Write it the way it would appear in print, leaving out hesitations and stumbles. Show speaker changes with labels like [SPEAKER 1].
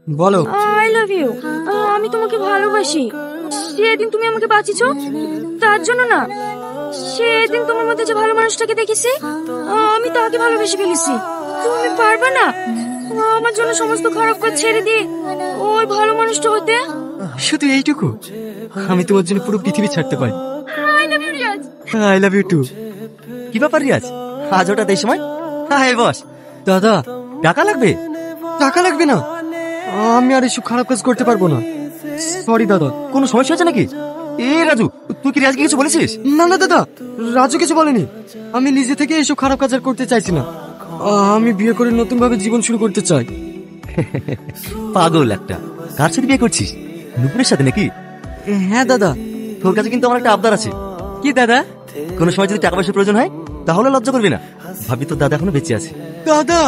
[SPEAKER 1] বলো।
[SPEAKER 2] I love you. আমি তোমাকে ভালোবাসি। সেদিন তুমি আমাকে বাঁচিয়েছো, তার জন্য না, সেদিন তোমার মধ্যে যে ভালো মানুষটাকে দেখেছি, আমি তাকে ভালোবেসে ফেলেছি। তুমি পারবে না আমার জন্য সমস্ত খারাপ কাজ ছেড়ে দিয়ে ওই ভালো মানুষটা হতে?
[SPEAKER 1] শুধু এইটুকু? আমি তোমার জন্য পুরো পৃথিবী ছাড়তে পারি।
[SPEAKER 2] I love you Riaz.
[SPEAKER 1] I love you too. কি ব্যাপার রিয়াজ, আজ হঠাৎ এই সময়? হ্যাঁ বস। দাদা, টাকা লাগবে? টাকা লাগবে না, আমি আর এসব খারাপ কাজ করতে পারবো না। সরি দাদা। কোনো সমস্যা আছে নাকি? এ রাজু, তুই কি রাজকে কিছু বলেছিস? না না দাদা, রাজু কিছু বলেনি। আমি নিজে থেকে এসব খারাপ কাজ আর করতে চাইছি না। আমি বিয়ে করে নতুন ভাবে জীবন শুরু করতে চাই। পাগল একটা। কার সাথে বিয়ে করছিস? নুপুরের সাথে নাকি? হ্যাঁ দাদা। তোর কাছে কিন্তু আমার একটা আবদার আছে। কি দাদা? কোনো সময় যদি টাকা পয়সার প্রয়োজন হয় তাহলে লজ্জা করবি না। ভাবি তোর দাদা এখনো বেঁচে আছে। দাদা